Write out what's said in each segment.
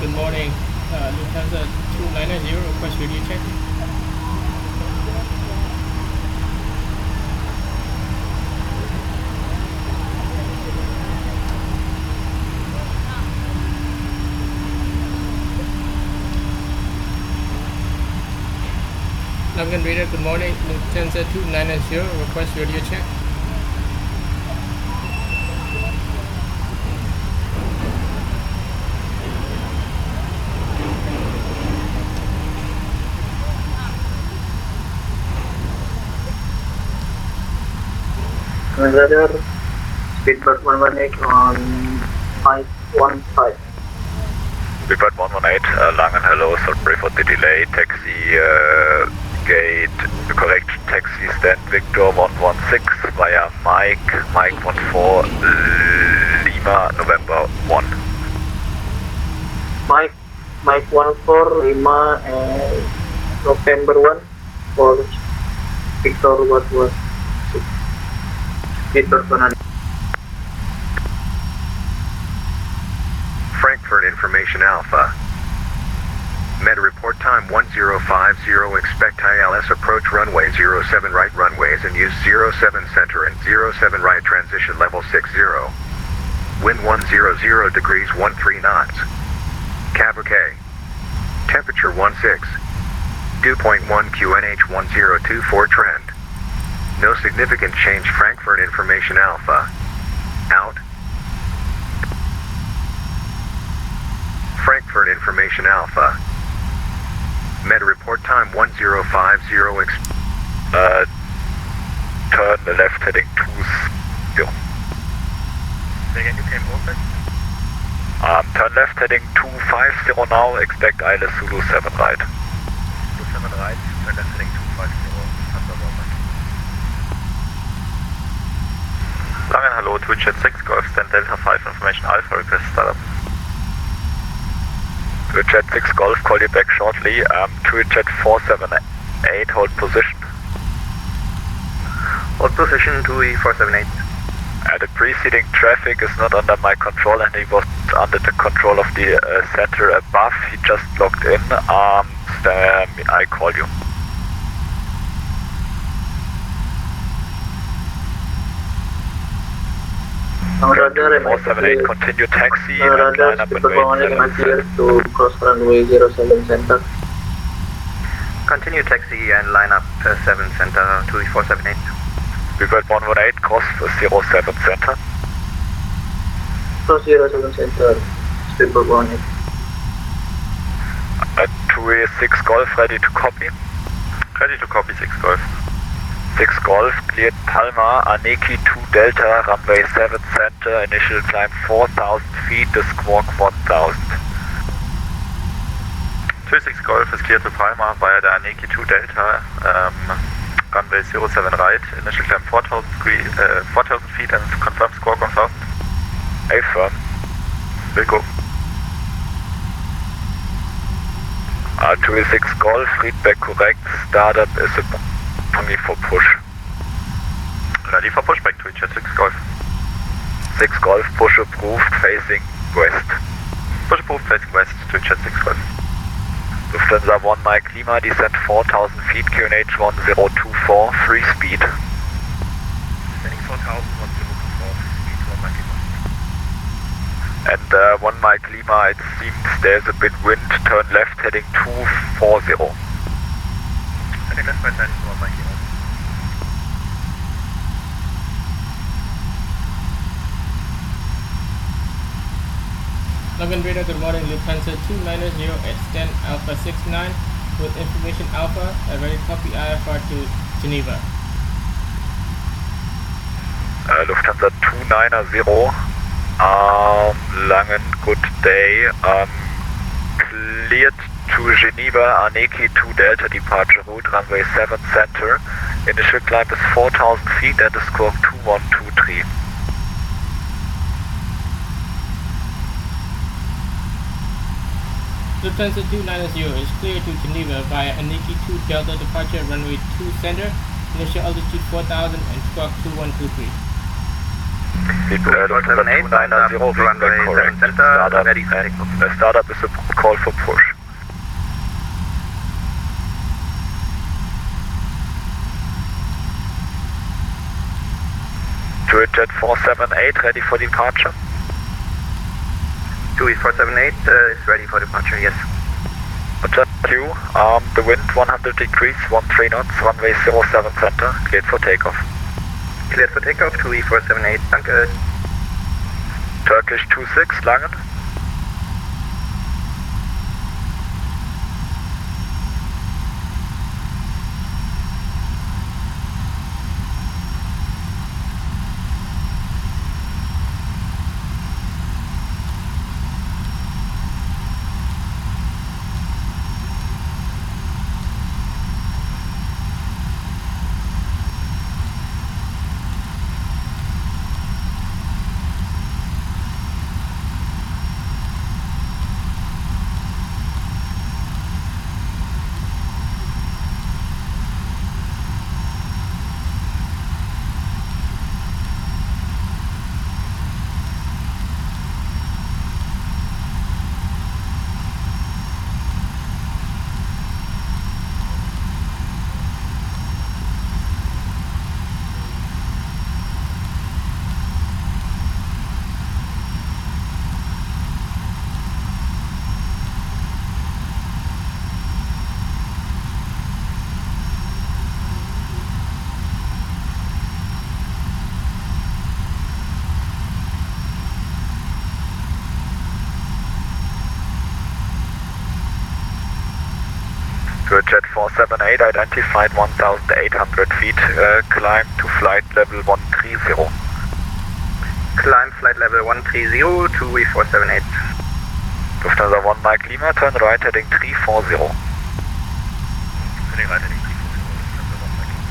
good morning. Lufthansa 290, request radio check. London Radar, good morning. Lufthansa 290, request radio check. Radar, speedbird 118 on 515. Speedbird 118, Langen, hello, sorry for the delay. Taxi gate, correct, taxi stand Victor 116 via Mike 14, Lima, November 1. Mike 14, Lima, and November 1 for Victor 116. Speedbird 118. Frankfurt Information Alpha. Meta report time 1050, expect ILS approach runway 07 right runways and use 07 center and 07 right transition level 60. Wind 100 degrees 13 knots. Cab OK. Temperature 16. Dew point 1 QNH 1024 trend. No significant change. Frankfurt Information Alpha. Out. Frankfurt Information Alpha. Meta report time 1050. Turn the left heading 20. Say again, you came open? Turn left heading 250 now, expect ILS Zulu 7 right. Zulu 7 right, turn left heading 250. Langen, hello, Twitchat 6, Golf Stand Delta 5, Information Alpha, request startup. Twitchat 6 Golf, call you back shortly. Twitchat 478, hold position. Hold position 2E478. The preceding traffic is not under my control and he was under the control of the center above. He just logged in. I call you. Radar, 478, continue taxi and line up and wait. To cross runway 07 center. Continue taxi and line up 7 center 2E478. Speedbird 118, cross 07 center. Cross 07 center, Speedbird 118. 2E6 Golf, ready to copy? Ready to copy 6 Golf. 6 Golf, cleared Palma, Aneki 2 Delta, runway 7 center, initial climb 4,000 feet, the squawk 1,000. 26 Golf is cleared to Palma via the Aneki 2 Delta, runway 07 right, initial climb 4,000 feet and confirm squawk 1,000. Affirm. Will go. 2E6 Golf, feedback correct, startup is ready for push. Ready for pushback to Twitchat 6 Golf. 6 Golf, push approved, facing west. Push approved, facing west to Twitchat 6 Golf. Lufthansa 1 Mike Lima, descent 4,000 feet, QNH 1024, free speed. Descending 4,000, 1024, free speed, 1 Mike Lima. And 1 Mike Lima, it seems there's a bit wind, turn left heading 240. Heading left right heading 1 Mike Lima. London Radar, good morning. Lufthansa 290 at stand Alpha 69 with information Alpha, a ready copy IFR to Geneva. Lufthansa 290, Langen, good day. Cleared to Geneva, Aneki 2 Delta departure route, runway 7 center. Initial climb is 4,000 feet and the squawk 2123. Lufthansa 290 is clear to Geneva via Aneki 2 Delta departure runway 2 center, initial altitude 4,000 and squawk 2123. 278, 290, runway correct. 7 center, Startup, ready for and takeoff. the startup is a call for push. Jet 478 ready for departure. 2E478 is ready for departure, yes. Jet 2, the wind 100 degrees, 13 knots, runway 07 center, cleared for takeoff. Cleared for takeoff, 2E478, danke. Turkish 26, Langen. Jet 478 identified 1,800 feet, climb to flight level 130. Climb flight level 130, 2E478. Lufthansa 1 Mike Lima, turn right heading 340. Turning right heading 340, Lufthansa 1 Mike Lima.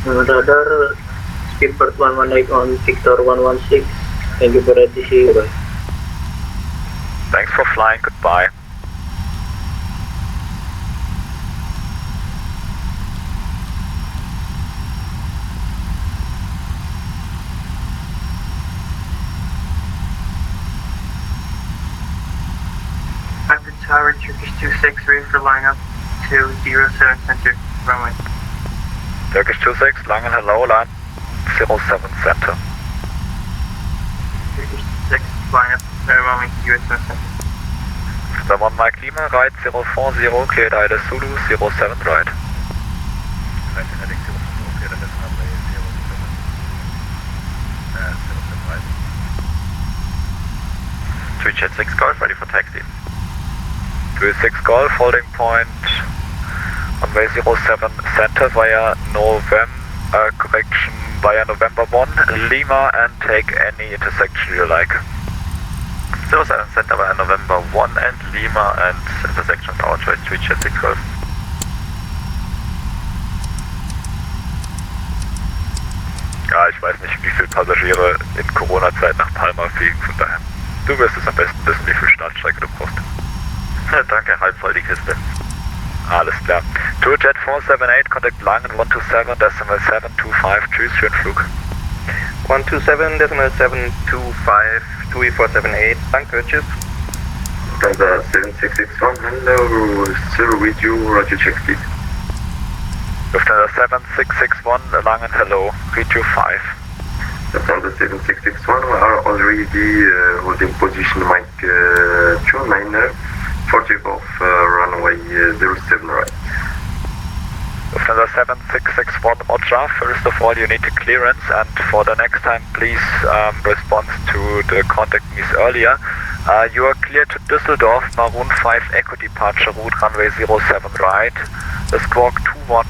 Radar Speedbird 118 on Victor 116. Thank you for ATC. Bye. Thanks for flying, goodbye. Under tower, Turkish 26, ready for lineup to 07 center, runway. Turkish 26, Langen, hello, line 07 center. Turkish 26, lineup, runway 07 center. The 1 Mike Lima, right 040, cleared Ida Zulu, 07 right. Right heading 040, cleared Ida runway 07 right. 3 Jet 6 Golf, ready for taxi. 36 Golf, holding point, runway 07 center via November 1, Lima, and take any intersection you like. 07 center via November 1 and Lima, and intersection our choice, 3 Jet 6 Golf. Ja, ich weiß nicht, wie viele Passagiere in Corona-Zeit nach Palma fliegen, von daher. Du wirst es am besten wissen, wie viel Startstrecke du brauchst. Ja, danke, halb voll die Kiste. Alles klar. Tourjet 478, contact Langen 127.725, tschüss, schönen Flug. 127.725, 2E478, danke, tschüss. Lufthansa 7661, hello, still with you, roger, check speed. Lufthansa 7661, Langen, hello, read you 5. Lufthansa 7661, we are already holding position Mike 29er for takeoff, runway 07 right. Lufthansa 7661, Roger. First of all, you need a clearance, and for the next time, please respond to the contact me earlier. You are clear to Düsseldorf, Maroon 5 Echo departure route, runway 07 right. The squawk 212.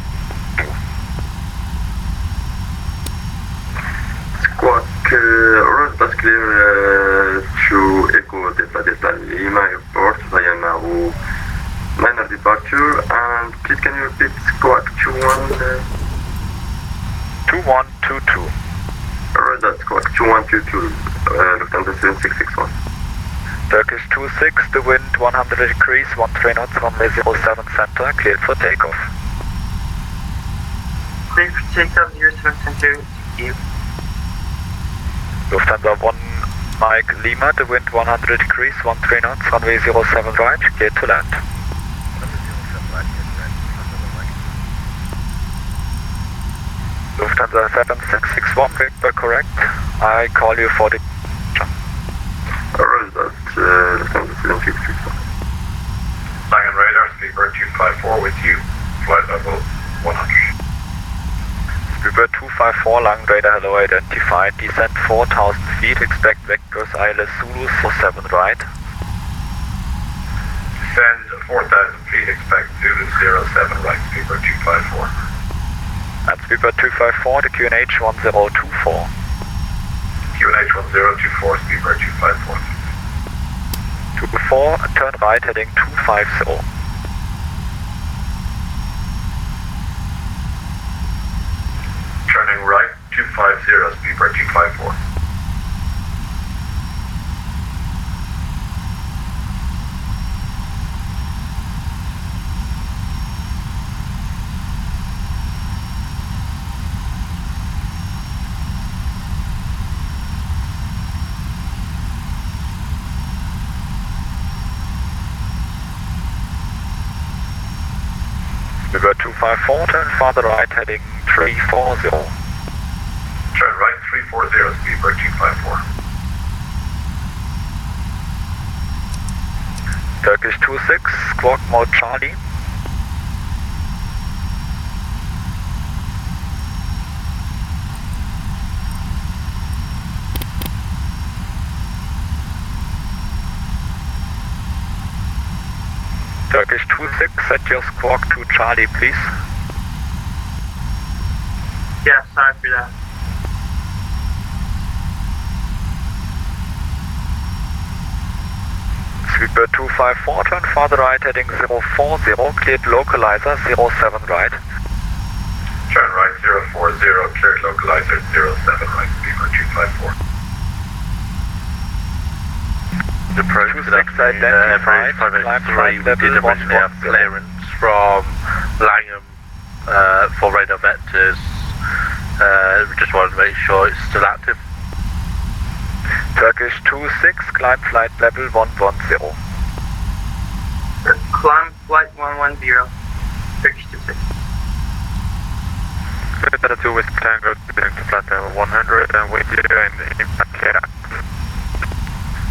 Squawk, alright, that's clear, to Echo Delta Lima Airport via Maru. Minor departure, and please can you repeat squawk 2122. Alright, that's squawk 2122, Lufthansa 7661. Turkish 26, the wind 100 degrees, 13 knots, runway 07 center, cleared for takeoff. Clear for takeoff, 07 center, you. Lufthansa 1 Mike Lima, the wind 100 degrees, 13 knots, runway 07 right, cleared to land. Lufthansa 7661, Victor, correct. I call you for the... Alright, that's Lufthansa 7661. Langen radar, Speedbird 254 with you, flight level 100. Speedbird 254, Langen radar, hello, identified. Descent 4,000 feet, expect vectors ILS Zulu 47 right. Descend 4,000 feet, expect Zulu 07 right, Speedbird 254. And Speedbird 254 to QNH 1024. QNH 1024, Speedbird 254. 24, turn right heading 250. Turning right 250, Speedbird 254. Speedbird 254, turn farther right heading 340. Turn right 340, Speedbird 254. Turkish 26, squawk mode Charlie. Turkish 26, set your squawk to Charlie, please. Yeah, sorry for that. Speedbird 254, turn farther right heading 040, cleared localizer 07 right. Turn right 040, cleared localizer 07 right, Speedbird 254. Approach 26 identified, climb flight level 110. Clearance from Langham for radar vectors. We just wanted to make sure it's still active. Turkish 26, climb flight level 110. Climb flight 110, Turkish 26. Better 2 Whiskey Tango, getting to flight level 100 and with you in impact here.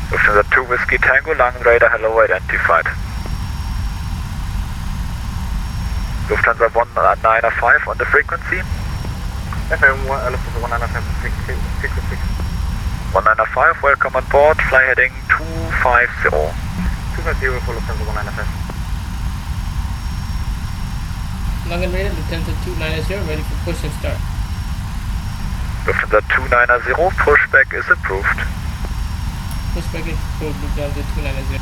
Lufthansa 2 Whiskey Tango, Langen radar, hello, identified. Lufthansa 195 on the frequency. FM Lufthansa 195 frequency. 195, welcome on board, fly heading 250. 250 for Lufthansa 195. Langen radar, Lufthansa 290, ready for push and start. Lufthansa 290, pushback is approved. Pushback is approved, Lufthansa 290.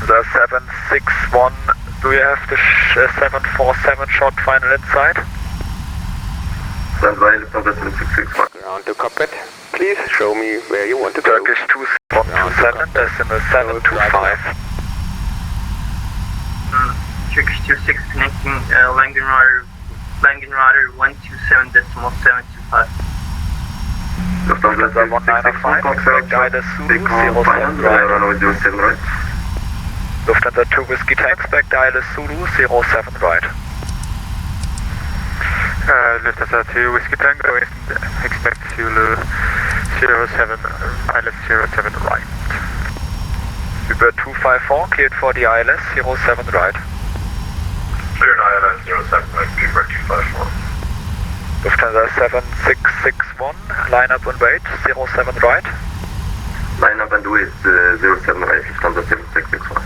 The 761, do you have the 747 short final inside? Stand by, Lufthansa 7661. Ground to cockpit. Please show me where you want to go. Turkish 2127, decimal 725. Turkish 26 connecting Langen radar 127.725. Lufthansa 195, expect either Zulu 07 right. Runway 07 right. Lufthansa 2 Whiskey Tango, expect ILS Zulu 07 right. Lufthansa 2 Whiskey Tango, expect Zulu 07, ILS 07 right. Speedbird 254, cleared for the ILS 07 right. Cleared ILS 07 right, Speedbird 254. Lufthansa 7661, line up and wait, 07 right. Line up and wait, 07 right, Lufthansa 7661.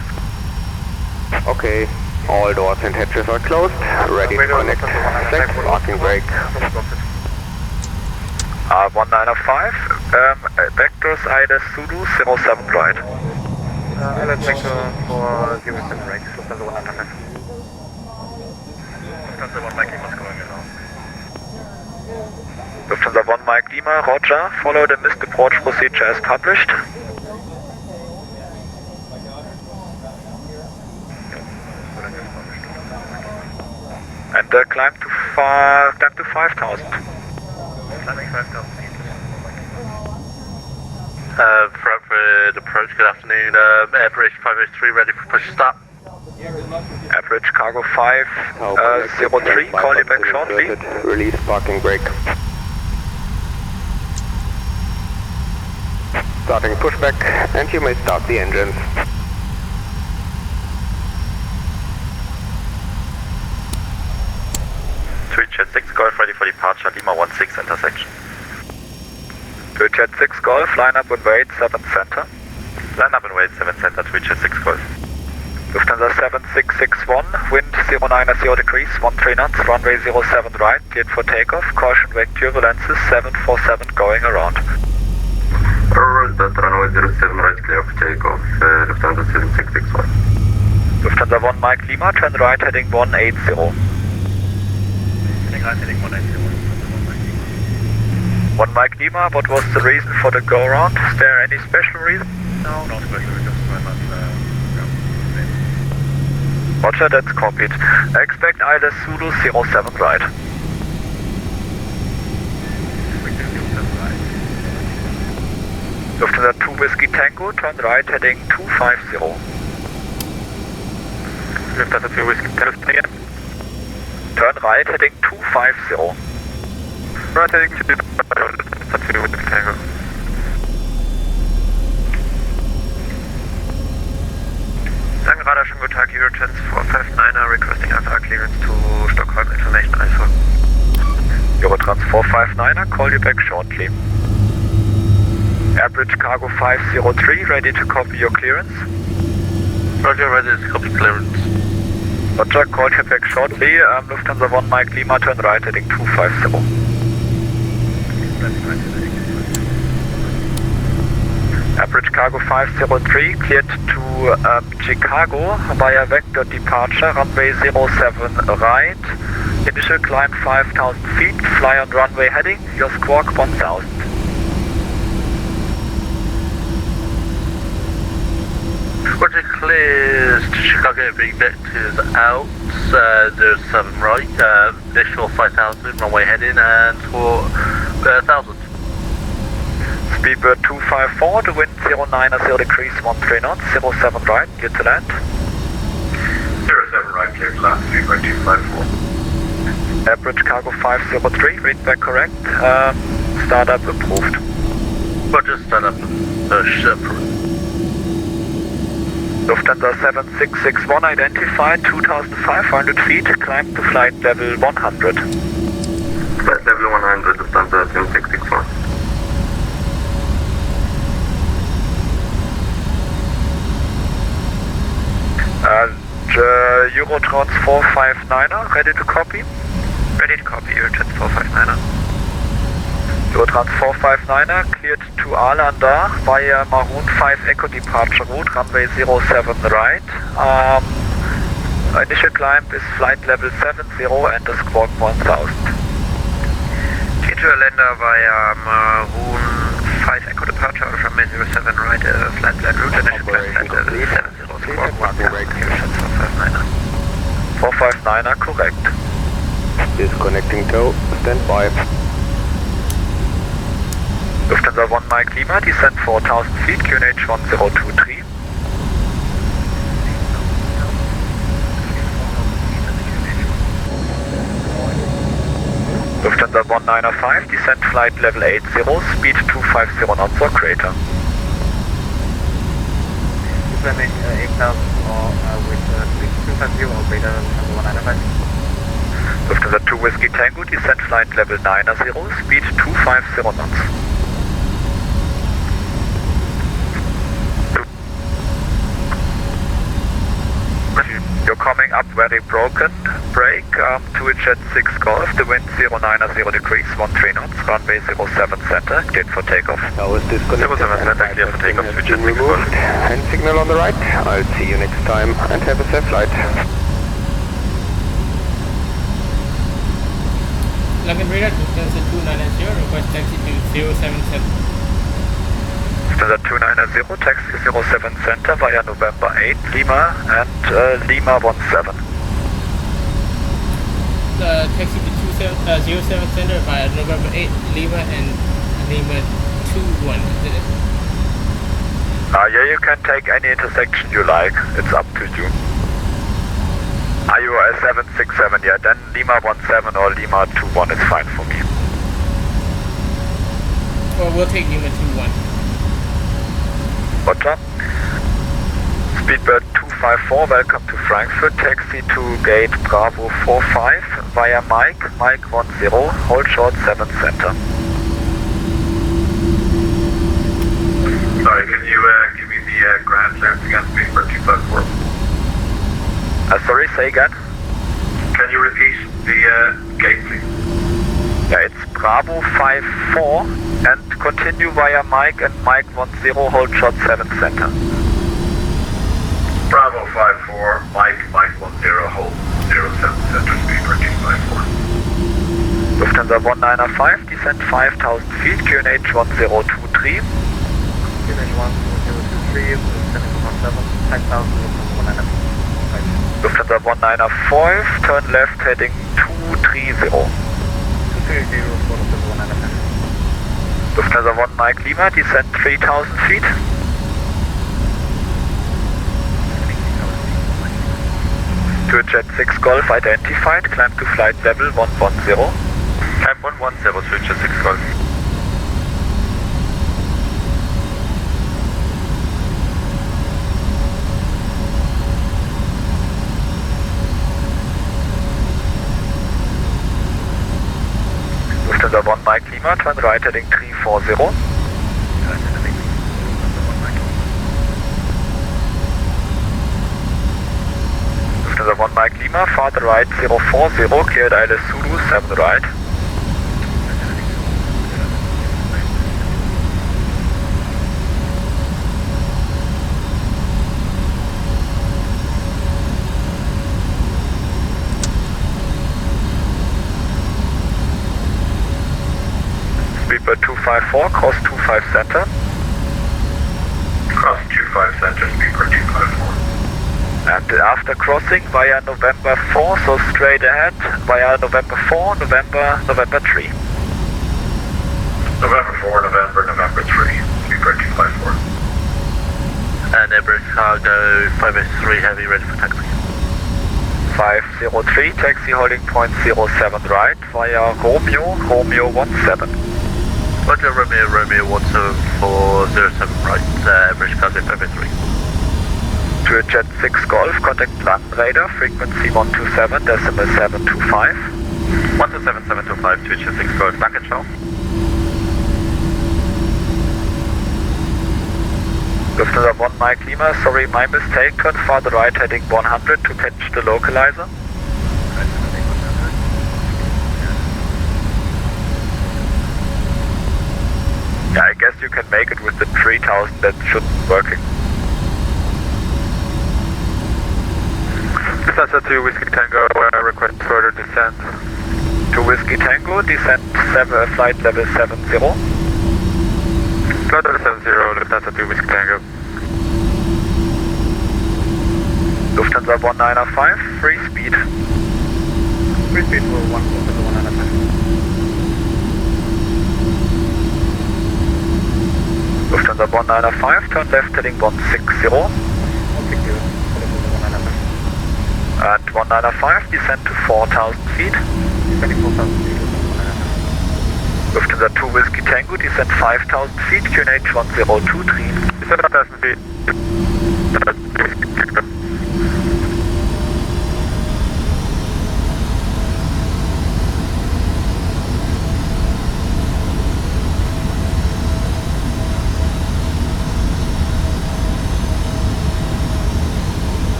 Okay, all doors and hatches are closed. Ready to connect. Set, parking brake. 195, Vectors ILS Zulu 07 right. LS Vector for 07 right, Lufthansa 195. Lufthansa 1 Mike Lima is going around. Lufthansa 1 Mike Lima, roger. Follow the missed approach procedure as published. And climb to 5,000. Climbing 5,000 feet. Frankfurt approach, good afternoon. Air British 503 ready for push start. Average cargo 503, call you back shortly. Release parking brake. Starting pushback, and you may start the engines. Jet 6 Golf ready for departure, Lima 16 intersection. Jet 6 Golf, line up and wait 7 center. Line up and wait 7 center, Jet 6 Golf. Lufthansa 7661, wind 090 degrees, 13 knots, runway 07 right, cleared for takeoff, caution wake turbulences 747 going around. Alright, that runway 07 right, clear for takeoff, Lufthansa 7661. Lufthansa 1 Mike Lima, turn right heading 180. Right heading 180. 1 Mike Lima, what was the reason for the go around? Is there any special reason? No, not special, just very much. Roger, that's copied. Expect ILS Zulu 07 right. Lufthansa 2 Whiskey Tango, turn right heading 250. Lufthansa 2 Whiskey Tango again. Turn right heading 250. Right heading to Lufthansa 2 Whiskey Tango. Radar, schönen guten Tag, Eurotrans 459er requesting FR clearance to Stockholm Information ISO. Eurotrans 459er, call you back shortly. Airbridge Cargo 503, ready to copy your clearance? Roger, ready to copy clearance. Roger, call you back shortly. Lufthansa 1 Mike Lima, turn right heading 250. Average Cargo 503, cleared to Chicago via vector departure, runway 07 right. Initial climb 5,000 feet, fly on runway heading, your squawk 1,000. Roger, clears to Chicago, big vectors out, 07 right, initial 5,000, runway heading, and for 1,000. Speedbird 254, the wind 090 degrees, 13 knots, 07 right, clear to land. 07 right, clear to land, Speedbird 254. Average Cargo 503, read back correct, startup approved. Roger, start up and push approved. Lufthansa 7661 identified, 2,500 feet, climb to flight level 100. Flight level 100, Lufthansa 7661. Eurotrans 459er, ready to copy? Ready to copy, Eurotrans 459er. Eurotrans 459er, cleared to Arlanda via Maroon 5 Echo departure route, runway 07 right. Initial climb is flight level 70 and the squawk 1,000. Change to Arlanda via Maroon 5 Echo departure, runway 07 right, flight level route, initial climb flight level 70, squawk 1,000. Eurotrans 459er. 459er, correct. Disconnecting tow, stand by. Lufthansa 1 Mike Lima, descent 4,000 feet, QNH 1023. Lufthansa 195, descent flight level 80, speed 250 knots or greater. Descending 8,000 or with speed 250 or greater, Lufthansa 195. Lufthansa 2 Whiskey Tango, descent flight level 90, speed 250 knots. You're coming up very broken. break to a jet 6 Golf, the wind 090 degrees, 13 knots, runway 07 center, cleared for takeoff. Now is disconnected. 07 center, clear for takeoff, switch jet 6 Golf. Hand signal on the right. I'll see you next time and have a safe flight. Login radar, Lufthansa 290, request taxi to 077. Lufthansa 290, taxi 07 center via November 8, Lima and Lima 17. Taxi to 07 center via November 8, Lima and Lima 21. Yeah, you can take any intersection you like, it's up to you. Are you a 767? Yeah, then Lima 17 or Lima 21 is fine for me. Well, we'll take Lima 21. Roger. Speedbird 254, welcome to Frankfurt. Taxi to gate Bravo 45 via Mike 10, hold short 7 center. Sorry, can you give me the ground clearance again, Speedbird 254? Sorry, say again? Can you repeat the gate, please? Yeah, it's Bravo 54 and continue via Mike and Mike 10, hold short 7 center. Bravo 54, Mike 10, hold 07 center, Speedbird 254. Lufthansa 195, descent 5,000 feet, QNH 1023. QNH 1023, descending from 17, 5,000, Lufthansa 195, turn left heading 230. 230, Lufthansa 1 Mike Lima, descent 3,000 feet. To a jet 6 Golf identified, climb to flight level 110. Climb 110, switch to 6 Golf. Lufthansa 1 Mike Lima, turn right heading 340. Lufthansa 1 Mike Lima, farther right 040, cleared ILS Zulu 7 right. Speedbird 254, cross 25 center. Cross 25 center, Speedbird 254. And after crossing via November 4, so straight ahead via November 4, November 3. November 4, November 3, Speedbird 254. And Emirates Cargo 503 Heavy, ready for taxi. 503, taxi holding point 07 right via Romeo 17. Roger, Romeo 17 for 07 right, Emirates Cargo 503. To a jet 6 Golf, contact land radar, frequency 127, decimal 725. 127, 725, to a jet 6 Golf, back and show. Lufthansa 1 Mike Lima, sorry, my mistake, turn farther right heading 100 to catch the localizer. Yeah, I guess you can make it with the 3000, that should be working. Lufthansa 2 Whiskey Tango, request further descent. To Whiskey Tango, descent flight level 70. Flight level 70, Lufthansa 2 Whiskey Tango. Lufthansa 195, free speed. Free speed for 195. Lufthansa 195, turn left heading 160. 160. And 195, descend to 4,000 feet. Descending 4,000 feet. Lufthansa 2 Whiskey Tango, descend 5,000 feet, QNH 1023. Descend 5,000 feet.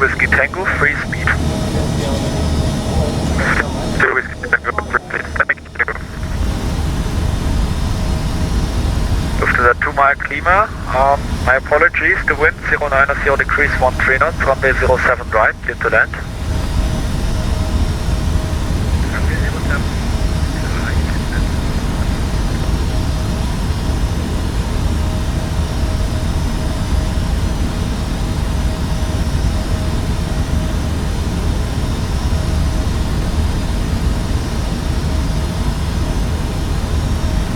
Whiskey Tango, free speed. 2 Whiskey Tango, free speed, thank you. Lufthansa 2 mile Klima, my apologies, the wind 090 degrees 13 knots, runway 07 right, clear to land.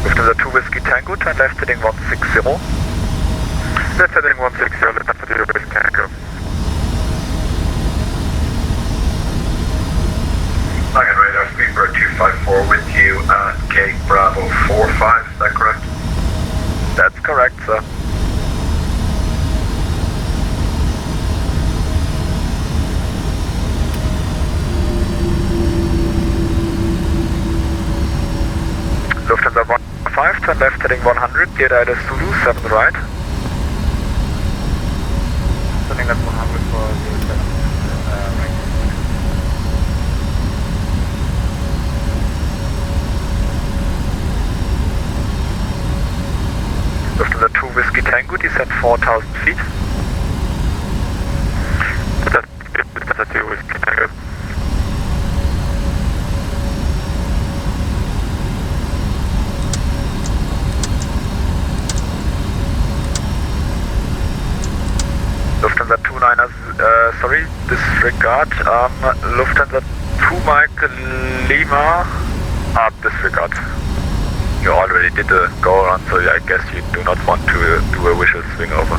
Lufthansa 2 Whiskey Tango, turn left heading 160. Left heading 160, Lufthansa 2 Whiskey Tango. Lion radar Speedbird 254 with you at gate Bravo 45, is that correct? That's correct, sir. Lufthansa 15, turn left heading 100, cleared ILS Zulu, 7 right. Turning at 100 for 07, right. Lufthansa 2 Whiskey Tango, descend 4,000 feet. Lufthansa 2 Whiskey Tango. Lufthansa 29, disregard. Lufthansa 2 Mike Lima, disregard. You already did a go around, so I guess you do not want to do a visual swing over.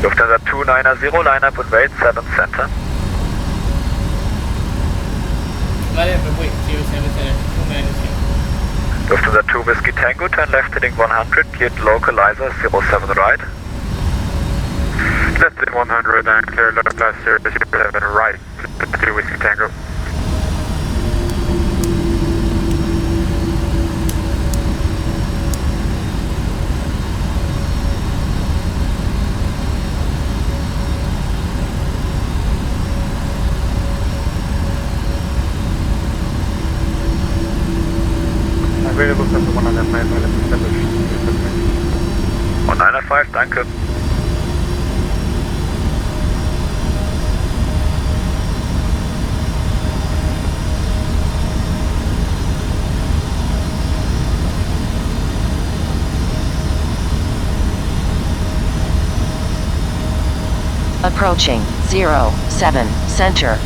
Lufthansa 290, line up and wait, 7 center. Line up and wait, 07 center, 290. Lufthansa 2 Whiskey Tango, turn left heading 100, cleared localizer 07 right. Left heading 100 and clear localizer 07 right. 2 Whiskey Tango. Available for 105, 195, danke. Approaching 07 center.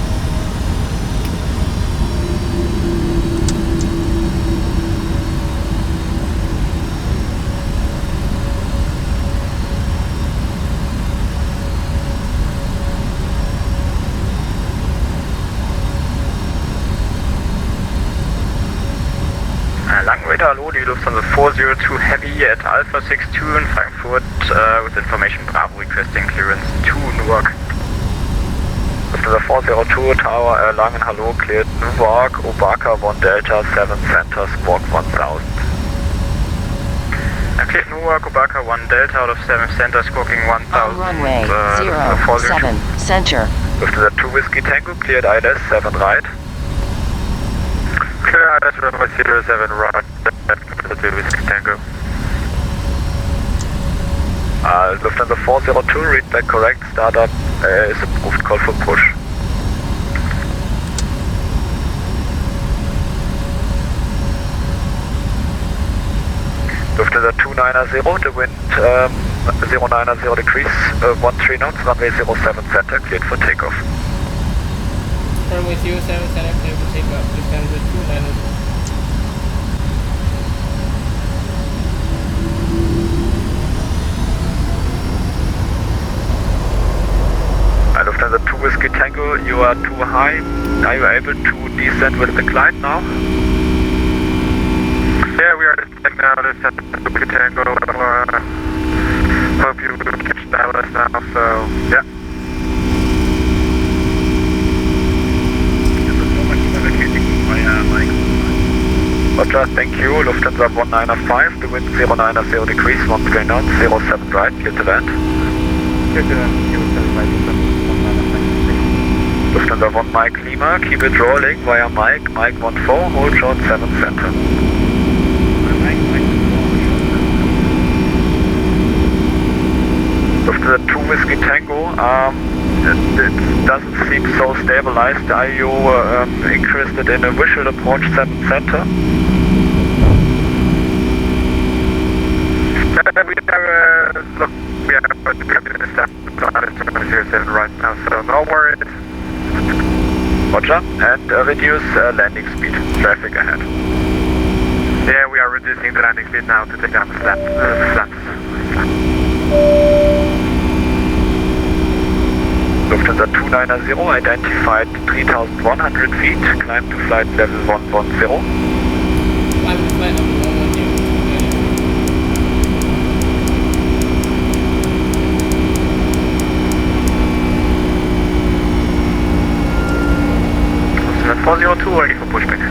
Langradar, hallo, die Lufthansa 402 Heavy at Alpha 62 in Frankfurt with information Bravo requesting clearance to Newark. Lufthansa 402 Tower Erlangen, hallo, cleared Newark, Obaka 1 Delta 7 Center, squawk 1000. Cleared Newark, Obaka 1 Delta out of 7 Center, squawking 1000. On runway 07 center. Lufthansa 2 Whiskey Tango, cleared ILS 7 right. clear ILS runway 07 right. Lufthansa 2 Whiskey Tango. Lufthansa 402, read back correct, startup is approved, call for push. Lufthansa 290, the wind 090 degrees, 13 knots, runway 07 center, cleared for takeoff. Runway 07 center, cleared for takeoff, Lufthansa 290. Lufthansa 2 Whiskey Tango, you are too high. Are you able to descend with the climb now? Yeah, we are descending now. Lufthansa 2 Whiskey Tango. Hope you will catch Dallas now, so yeah. Roger, thank you. Lufthansa 195, the wind 090 degrees, 13 knots, 07 right, clear to land. Clear to land, 07 right, Lufthansa 1 Mike Lima, keep it rolling via Mike 14, hold short 7 center. Lufthansa 2 Whiskey Tango, it doesn't seem so stabilized. Are you interested in a visual approach 7 center? We are the staff 07 right now, so no worries. Roger, and reduce landing speed, traffic ahead. Yeah, we are reducing the landing speed now to take down the flaps. Lufthansa 290, identified 3,100 feet, climb to flight level 110. Climb to flight level 110. Lufthansa 402, ready for pushback.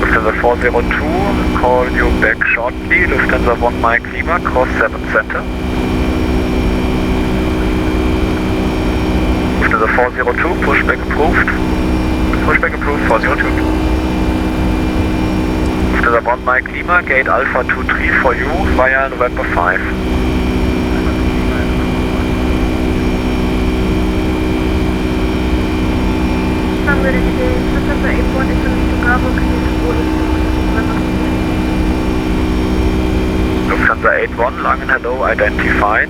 Lufthansa 402, call you back shortly. Lufthansa 1 Mike Lima, cross 7 center. Lufthansa 402, pushback approved. Pushback approved, 402. Lufthansa 1 Mike Lima, gate Alpha 23 for you via November 5. Lufthansa 81, Langen hello, identified.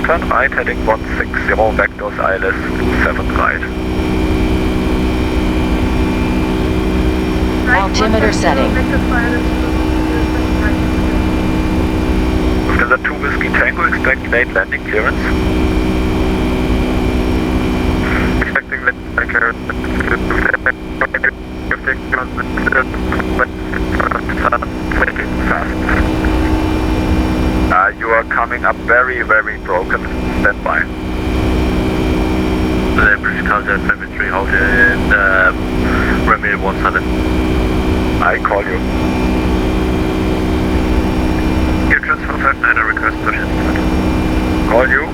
Turn right, heading 160, vectors ILS 27 right. Altimeter setting. Lufthansa 2 Whiskey Tango, expect late landing clearance. Expecting landing clearance. You are coming up very, very broken. Stand by. The British Council at Frankfurt 3, hold in runway 17. I call you. Air transfer 59, request push. Call you.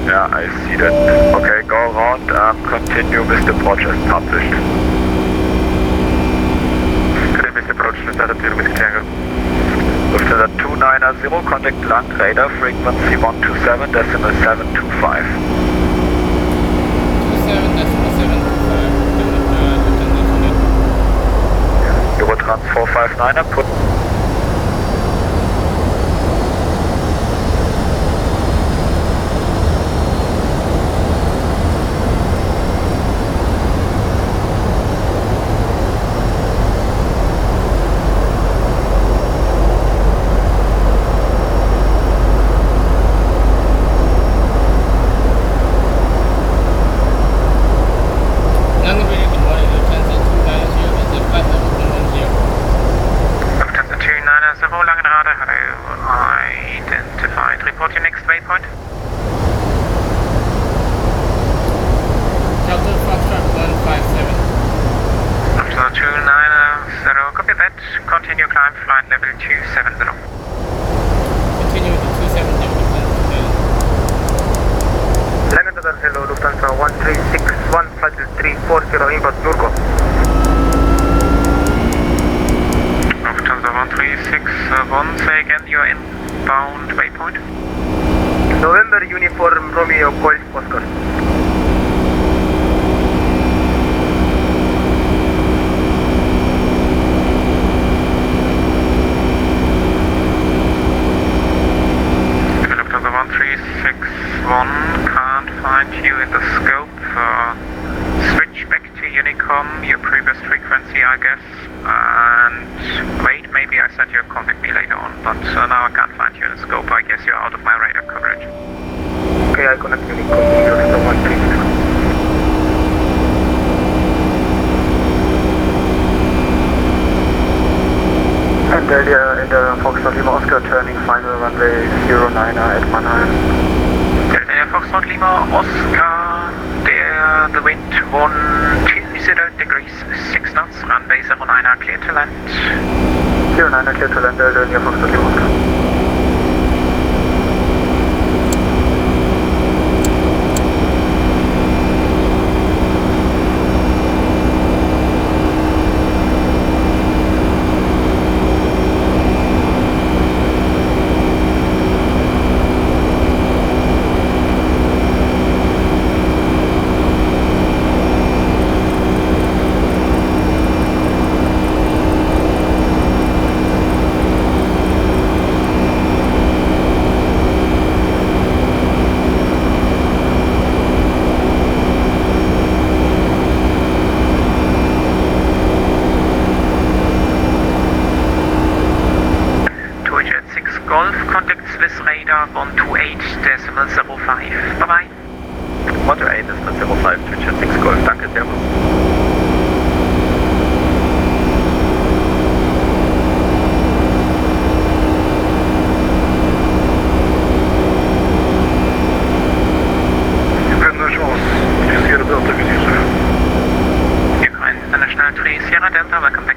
Yeah, I see that. Okay, go around, continue with the approach as published. Continue with the approach, Lufthansa 2 Whiskey Tango. Lufthansa 290, contact land radar, frequency 127, decimal 725. 27.725. Eurotrans 459, put. November uniform Romeo Golf Oscar. Lufthansa 1361, can't find you in the scope. Switch back to Unicom, your previous frequency I guess, and wait, maybe I sent you a contact me later on, but now I can't find you in the scope. I guess you're out of my radar coverage. Okay, I connect Unicom, Lufthansa 1361. And in the Foxtrot Lima Oscar, turning final runway 09er at Mannheim. Delta Air Foxtrot Lima Oscar, the wind 120 degrees 6 knots, runway 09er clear to land. 09er clear to land, Delta Air Foxtrot Lima Oscar. Golf, contact Swiss radar 128.05. Bye bye. 128.05, Twitcher 6 Golf, danke, servus. International 3 Sierra Delta, welcome back.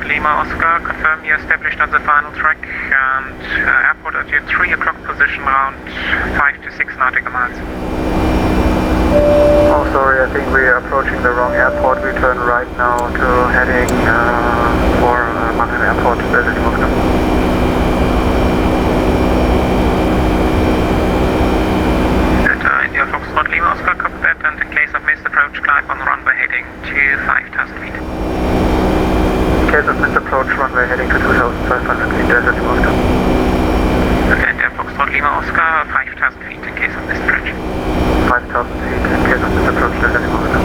Lima Oscar, confirm you established on the final track and airport at your 3 o'clock position around 5 to 6 nautical miles. Oh, sorry, I think we are approaching the wrong airport. We turn right now to heading for Mannheim Airport, Delta Lima Oscar. Delta India Foxtrot Lima Oscar, copy that, and in case of missed approach, glide on runway heading to 5,000 feet. In case of missed approach, runway heading to 2,500 feet, Delta Lima Oscar. Delta Foxtrot Lima Oscar, 5,000 feet in case of missed approach. 5,000 feet in case of missed approach, Delta Lima Oscar.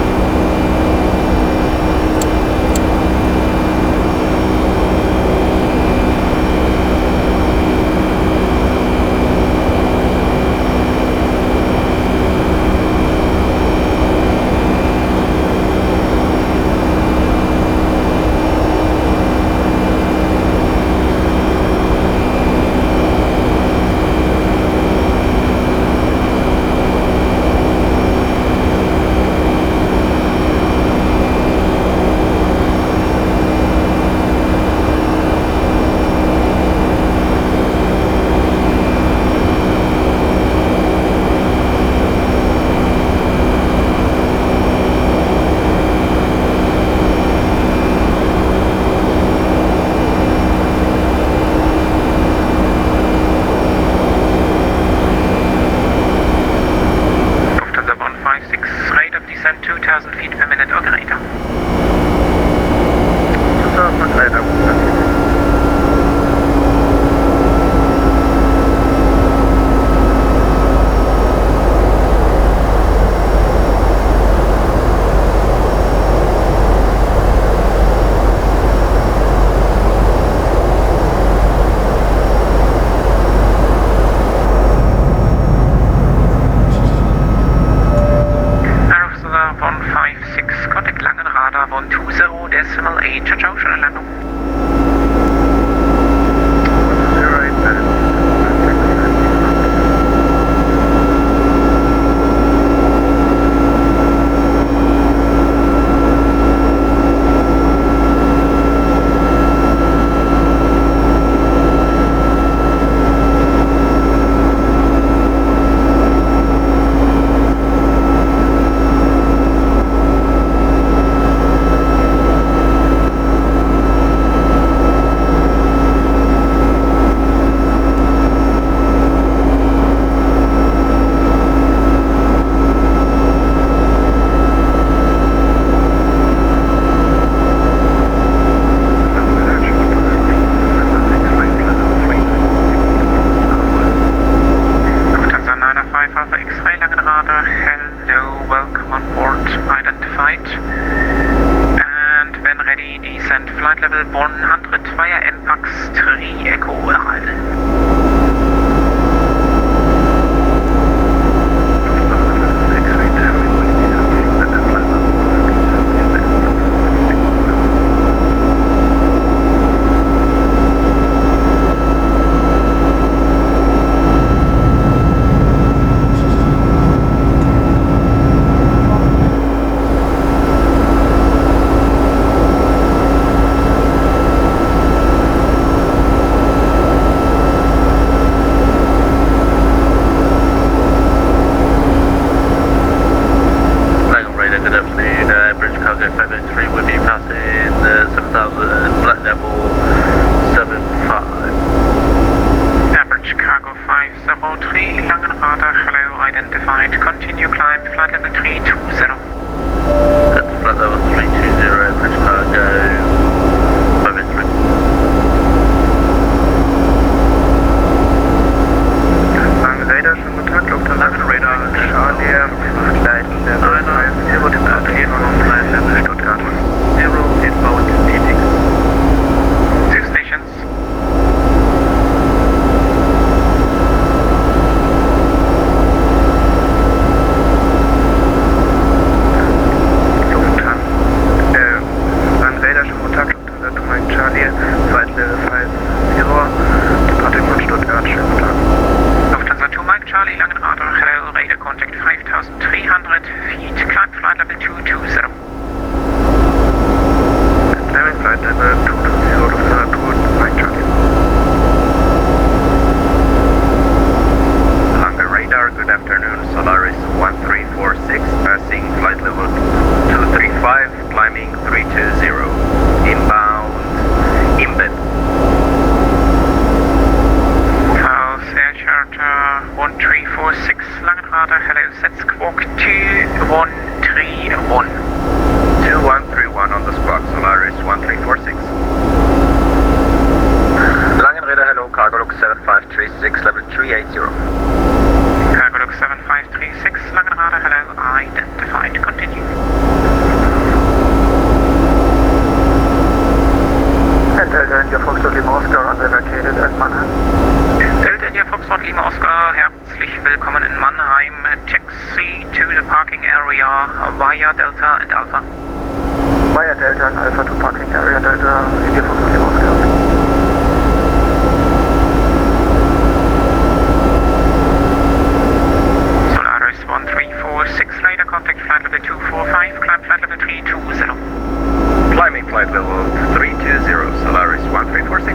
2,300 feet, climb flight level 220. Climbing flight level 220, Lufthansa 2, Mike Charlie. Lange radar, good afternoon, Solaris 1346, passing flight level 235, climbing 320, inbound, Imbed. Pulse Air Charter 1346, Langenrade, hello, set squawk 2131. 2131 on the squawk, Solaris 1346. Langenrede, hello, Cargolux 7536, level 380. Cargolux 7536, Langenrade, hello, identified, continue. Delta India Foxtrot Lima Oscar unvacated at Mannheim. Delta India Foxtrot Lima Oscar, herzlich willkommen in Mannheim. Taxi to the parking area via Delta and Alpha. Via Delta and Alpha to parking area, Delta India Foxtrot Lima Oscar. Solaris 1346, radar contact flight level 245, climb flight level 320. Climbing flight level 320, Solaris 1346.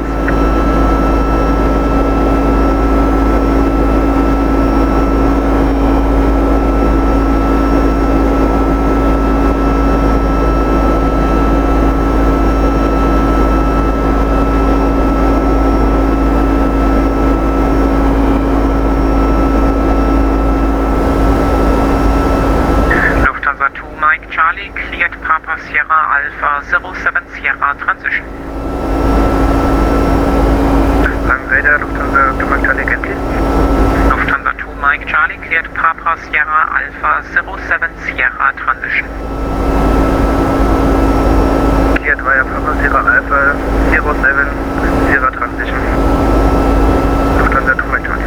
Lufthansa 2 Mike Charlie, cleared Papa Sierra Alpha 07 Sierra transition. Lange radar, Lufthansa 2 Mike Charlie again, please. Lufthansa 2 Mike Charlie, cleared Papa Sierra Alpha 07 Sierra transition. Cleared via Papa Sierra Alpha 07 Sierra transition. Lufthansa 2 Mike Charlie.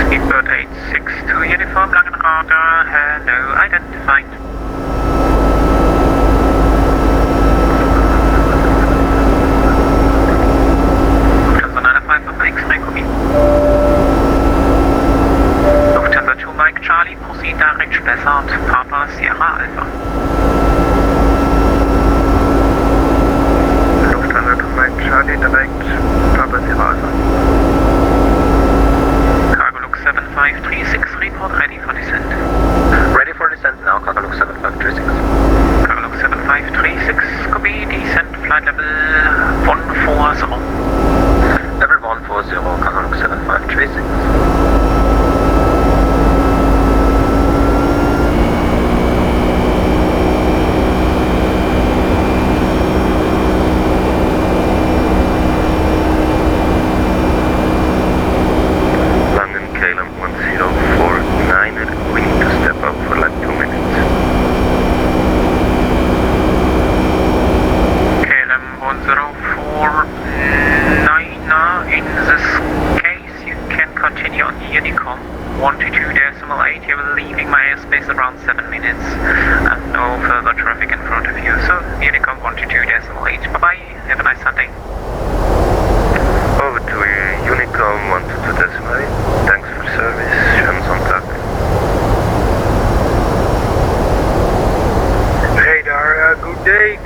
Speedbird 862 uniform, Langenradar, hello, identified. Lufthansa 95 of X-ray, copy. Lufthansa 2 Mike Charlie, proceed direct Spessart, Papa Sierra Alpha. Lufthansa 2 Mike Charlie, direct Papa Sierra Alpha. Cargolux 7536, report ready for descent. Ready for descent now, Cargolux 7536. Cargolux 7536, copy, descent, flight level 140. Level 140, Cargolux 7536.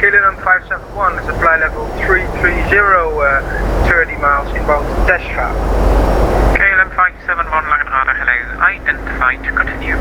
KLM 571 is a flight level 330, 30 miles inbound to Teschka. KLM 571 Langenradar, hello, identified, continue.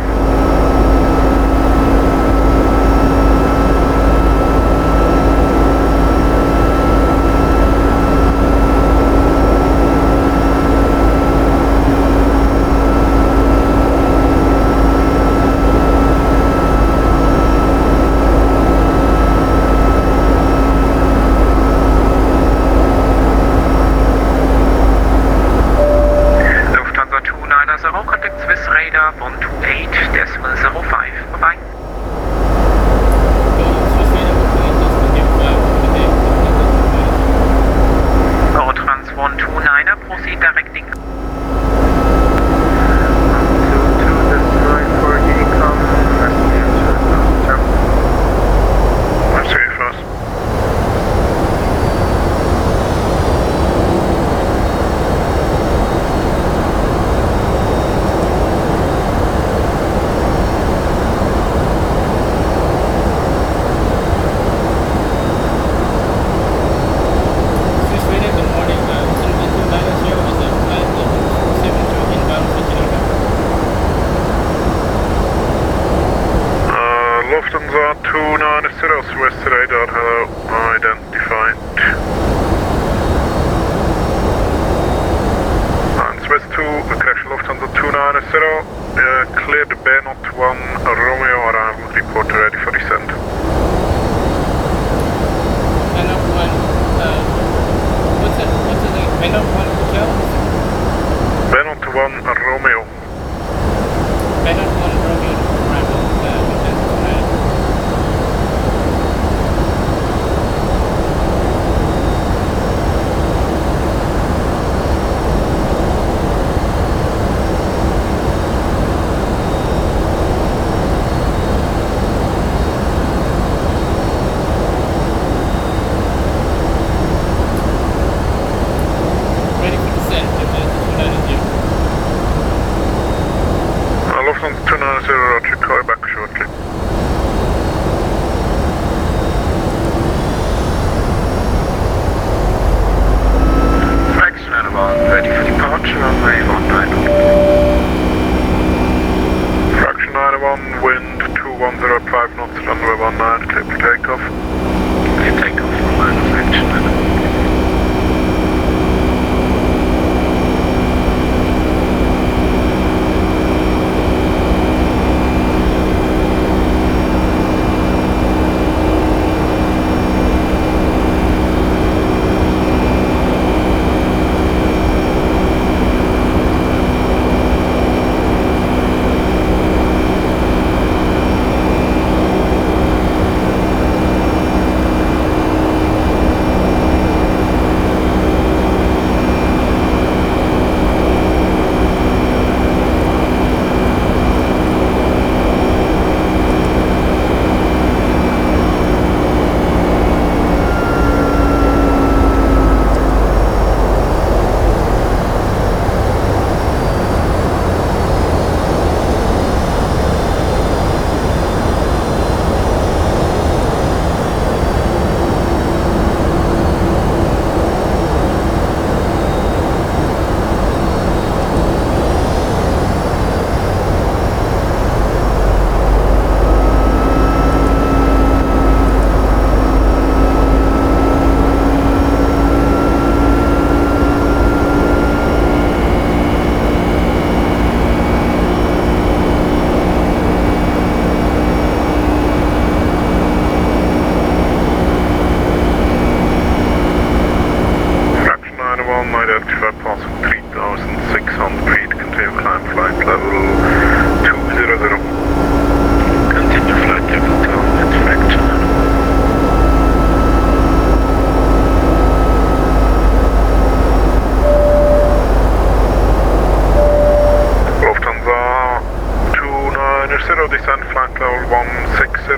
descend flight level 160.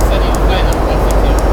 Setting flight level 160.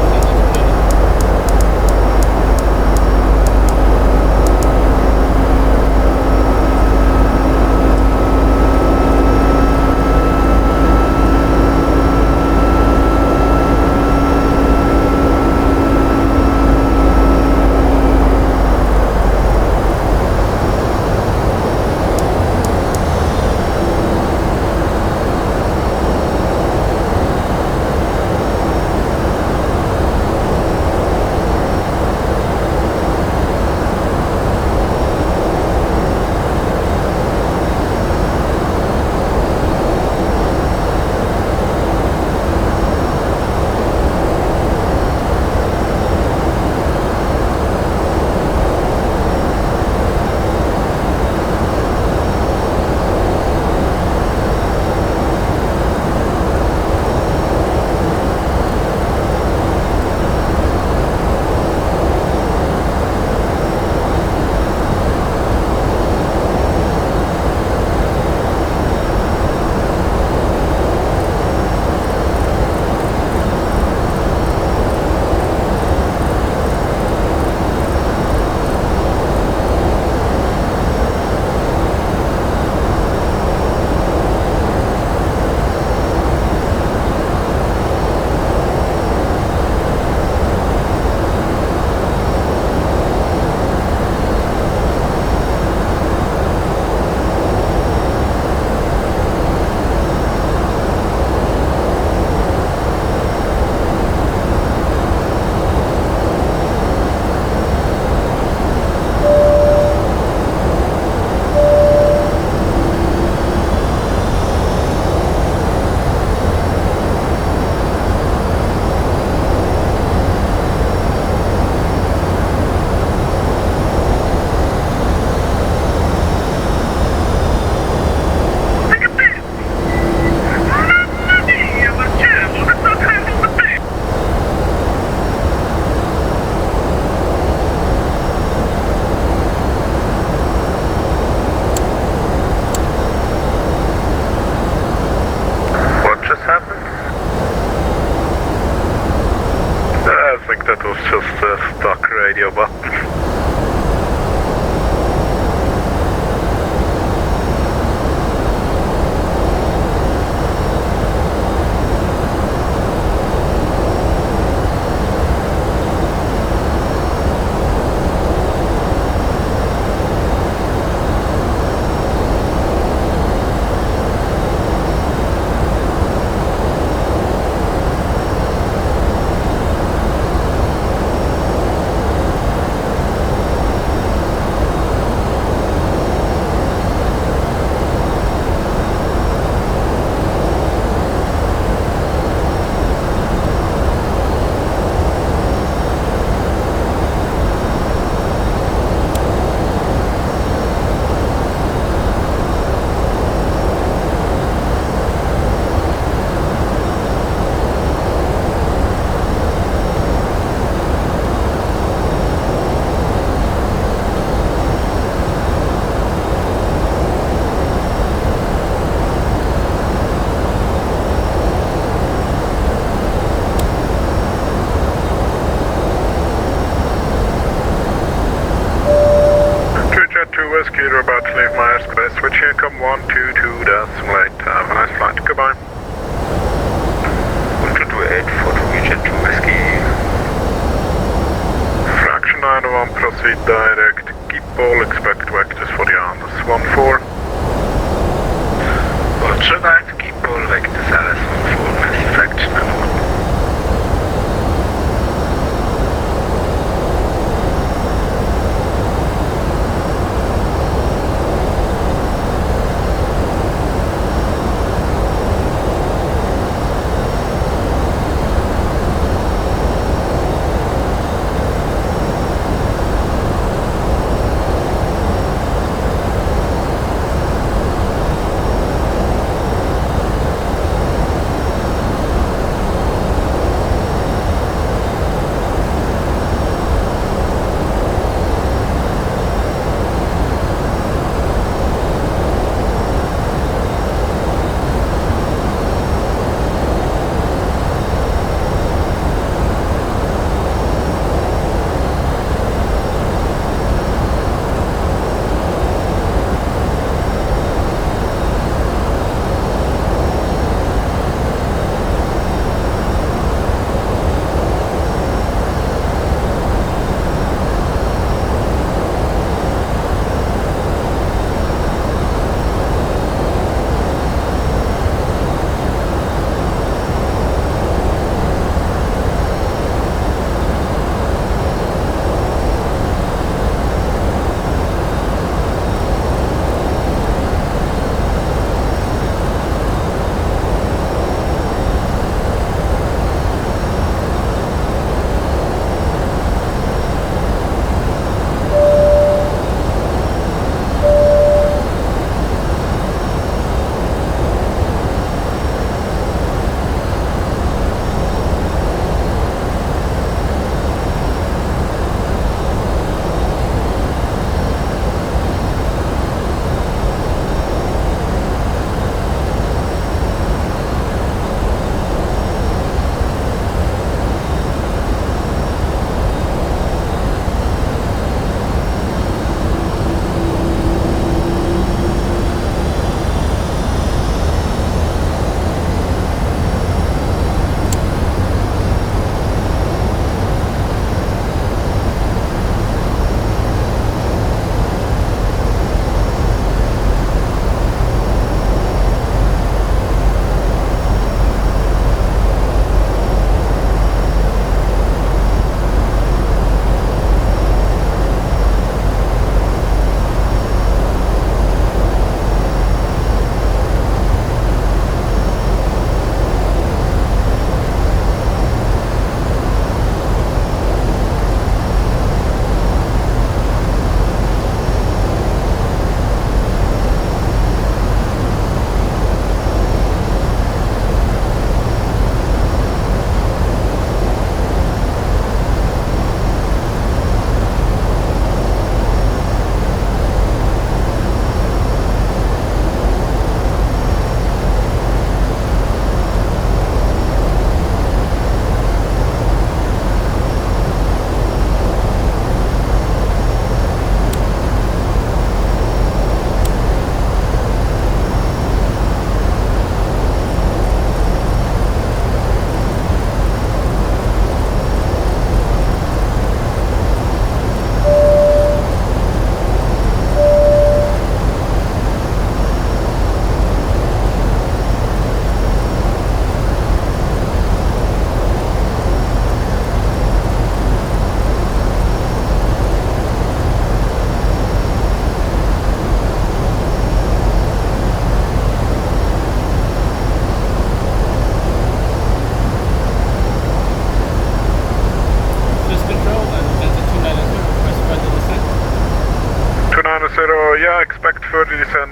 radio button. Switch here, come 122 decimal 8. Have a nice flight. Goodbye. 128 for Norwegian 2 Whiskey. Fraction 901, proceed direct. Keep all expect vectors for the Anders 14. Roger that, keep all vectors Alice 14, Messi fraction 901.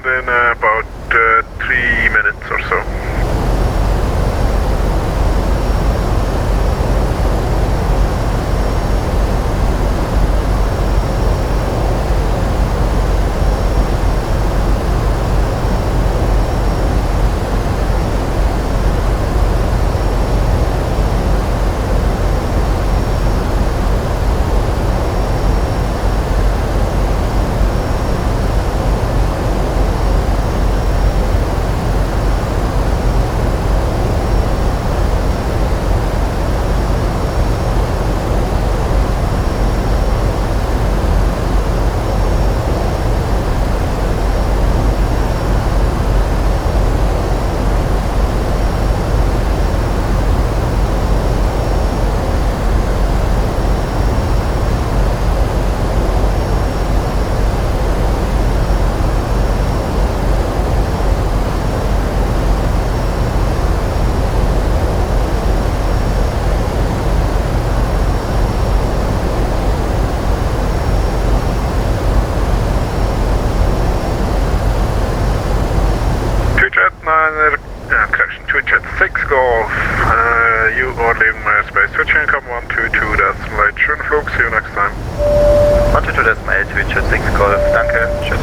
land in about 3 minutes or so. Correction, Twitch at 6 golf. You are leaving my airspace. Twitch income 122.8. Schönen Flug, see you next time. 122.8, Twitch at 6 golf. Danke, tschüss.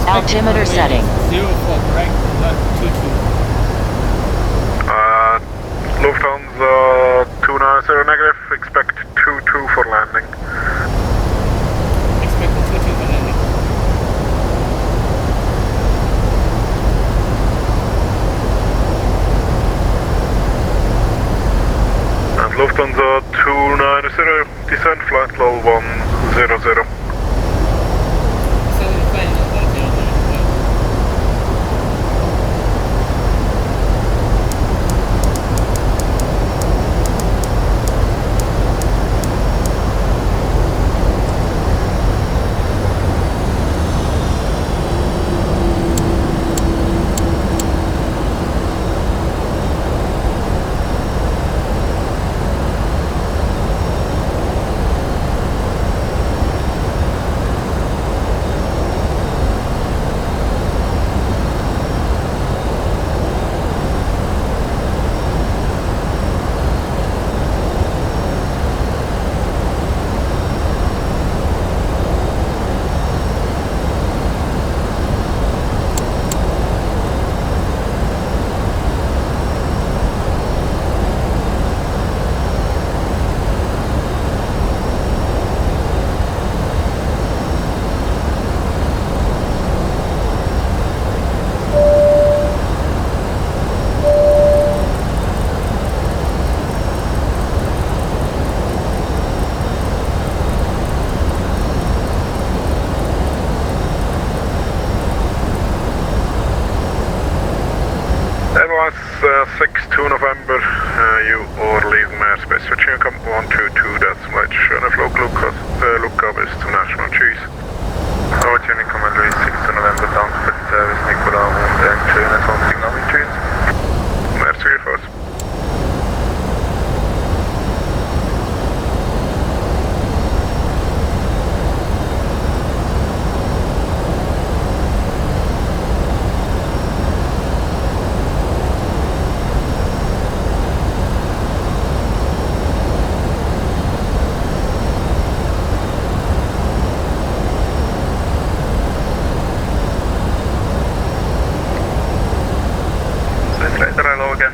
Altimeter setting. 04, correct? Not 22. Lufthansa 290 negative, expect 22 for landing. Expecting 22 for landing. And Lufthansa 290, descent flight level 100. November, you are leaving my airspace. Switching income 122.8. Schöne Flug, Luca bis zum National. Tschüss. North Unicom Louis 6 November, danke für den Service, Nicola, und einen schönen Sonntagnachmittag. Tschüss. Merci vielmals.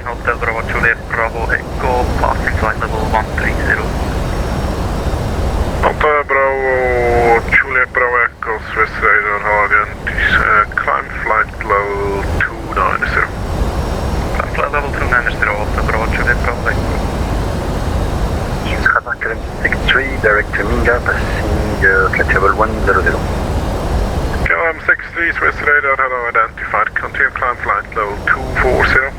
Hotel Bravo Juliet Bravo Echo, passing flight level 130. Hotel Bravo Juliet Bravo Echo, Swiss Radar Hagen, climb flight level 290. Climb flight level 290, Hotel Bravo Juliet Bravo Echo. Use radar current 63, direct to Minga, passing flight level 100. KLM 63, Swiss Radar Hello identified, continue climb flight level 240.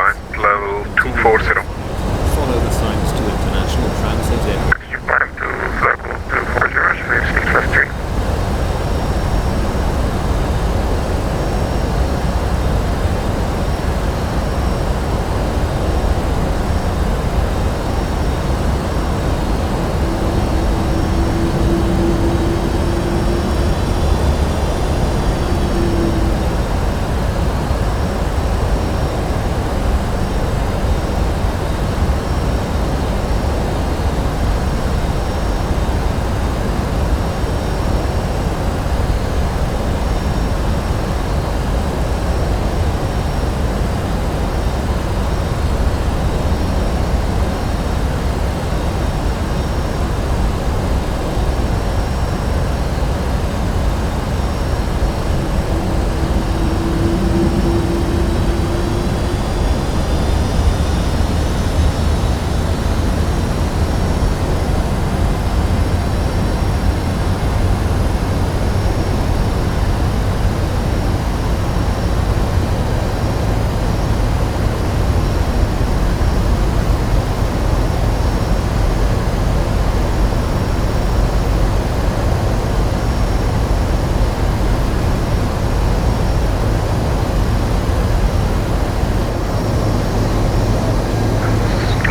flight level 240. Follow the signs to international transit in. You climb to level 240, 6+3.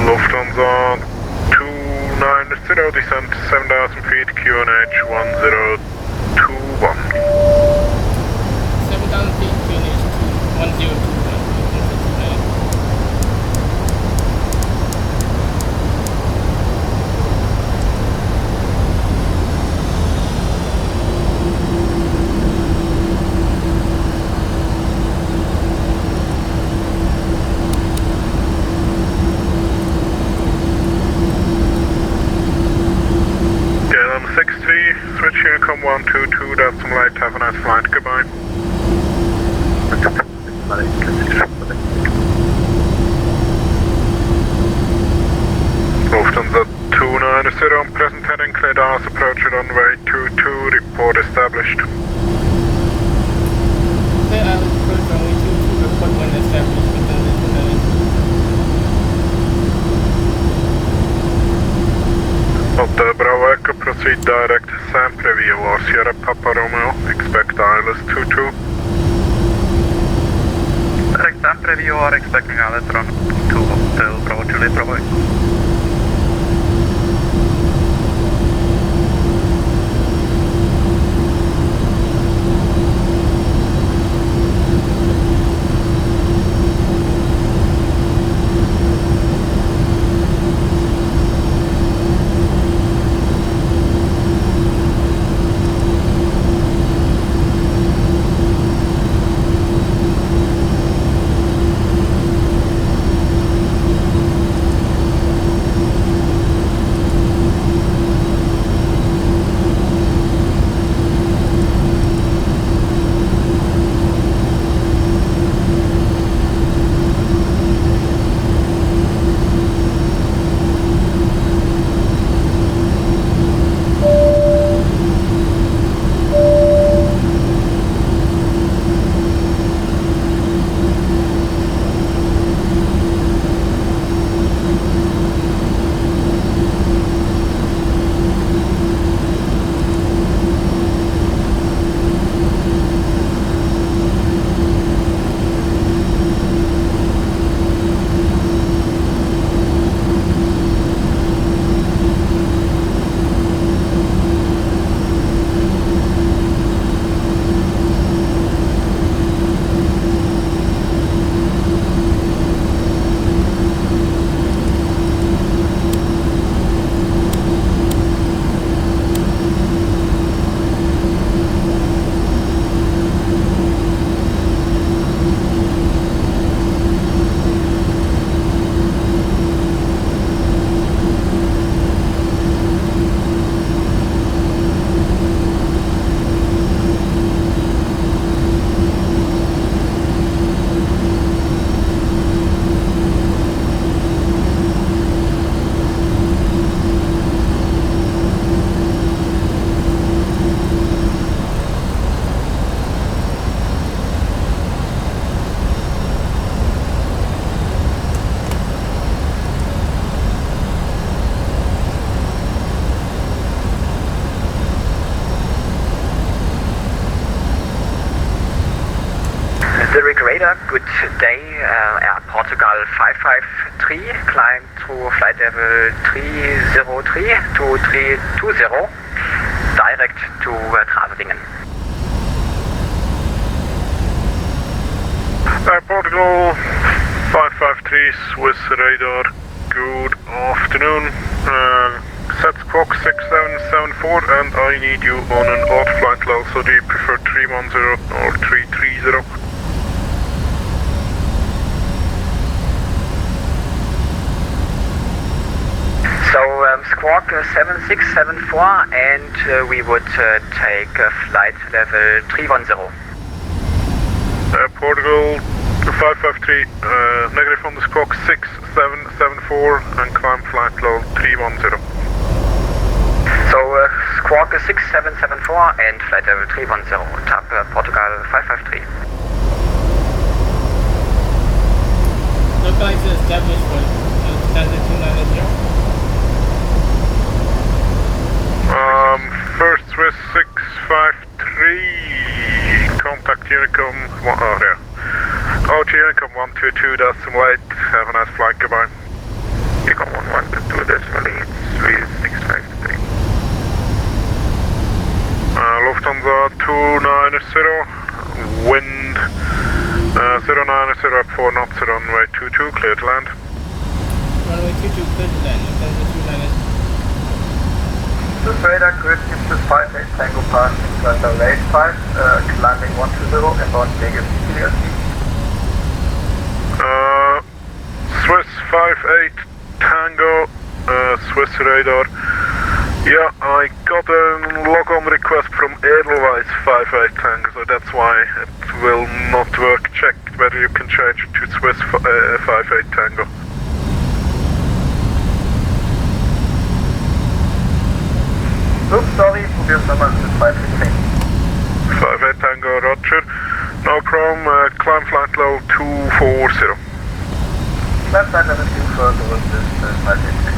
Lufthansa 290, descent 7,000 feet, QNH 1021. 7,000 feet, QNH 1021. Switch Unicom 122, that's some light, have a nice flight, goodbye. Lufthansa 290, on present heading, clear down, approach runway 22, report established. Clear island approach runway 22, report when established within the Hotel Bravo Echo, proceed direct San Preview or Sierra Papa Romeo, expect ILS 22. Direct San Preview or expecting ILS run 2 Hotel Bravo Juliet Bravo Echo. good day. Air Portugal 553, climb to flight level 303 to 320, direct to Travelingen. Air Portugal 553, Swiss radar, good afternoon. Set squawk 6774 and I need you on an odd flight level, so do you prefer 310 or 330? So squawk 7674 and we would take flight level 310. Portugal 553, negative on the squawk 6774 and climb flight level 310. So squawk 6774 and flight level 310, TAP Portugal 553. Localizer established for Lufthansa 290. First Swiss 653, contact Unicom, Unicom 122, decimal 8, have a nice flight, goodbye. Unicom 112, decimal 8, 3653. Lufthansa 290, wind 090 at 4 knots, runway 22, clear to land. Runway 22, clear to land, Lufthansa 290. This radar grid gives the 58 Tango passing under rate 5, climbing 120, about Vegas CLC. Swiss 58 Tango, Swiss radar. Yeah, I got a log-on request from Edelweiss 58 Tango, so that's why it will not work. Check whether you can change it to Swiss 58 Tango. Oops, sorry, Tobias Nummer 553. 58 Tango, roger. No problem, climb flight level 240. Climb flight level 240 with this 553.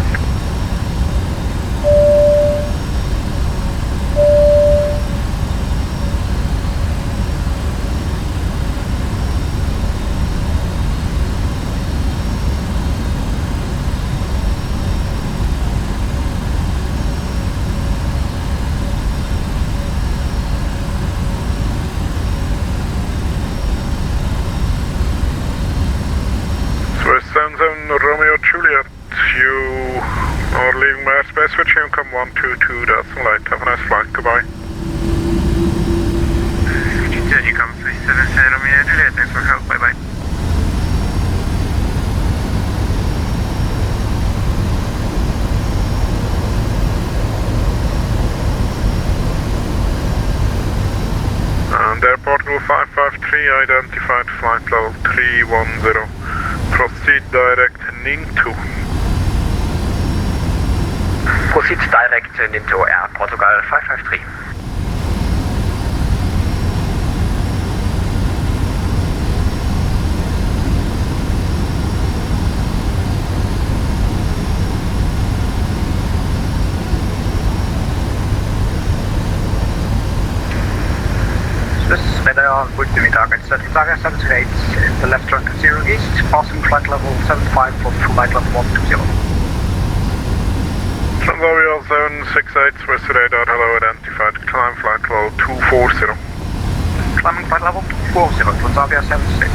Swiss 77 Romeo Juliet, you are leaving my airspace with Unicom 122, decimal 8, have a nice flight, goodbye. Unicom 377 Romeo Juliet, thanks for help, bye bye. And Air Portugal 553, identified flight level 310. Proceed direct Nintu. Proceed direct into Air Portugal 553. This radar would be target Target 78 in the left trunk 0 east, passing flight level 75 for flight level 120. Transavia 768, Swiss radar, hello, identified, climb flight level 240. Climbing flight level 240, Transavia 76.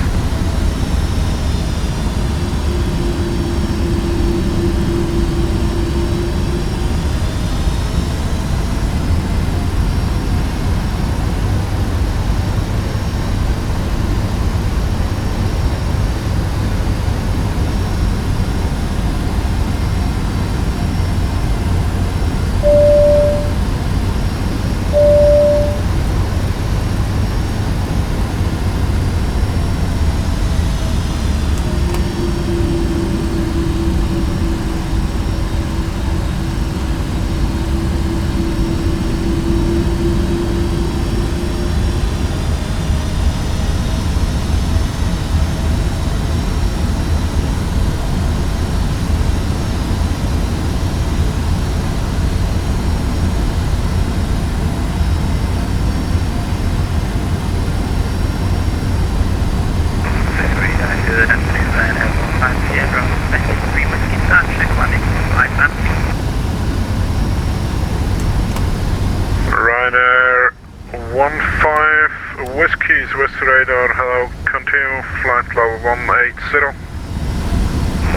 Swiss radar, hello, continue flight level 180.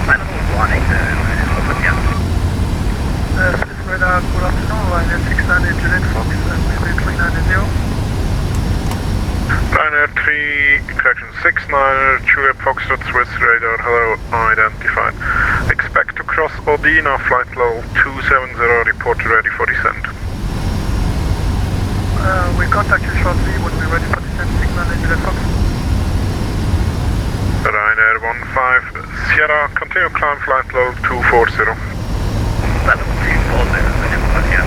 Flight level 180, over here. Swiss radar, good afternoon, Ryanair 69 Juliet Fox, and maybe 390. Ryanair 69 Juliet Foxtrot Swiss radar, hello, identified. Expect to cross Odina, flight level 270, report ready for descent. We contact you shortly when we're ready for descent, signal in Juliet Fox. Ryanair 15 Sierra, continue climb flight level 240. Level 240, over here.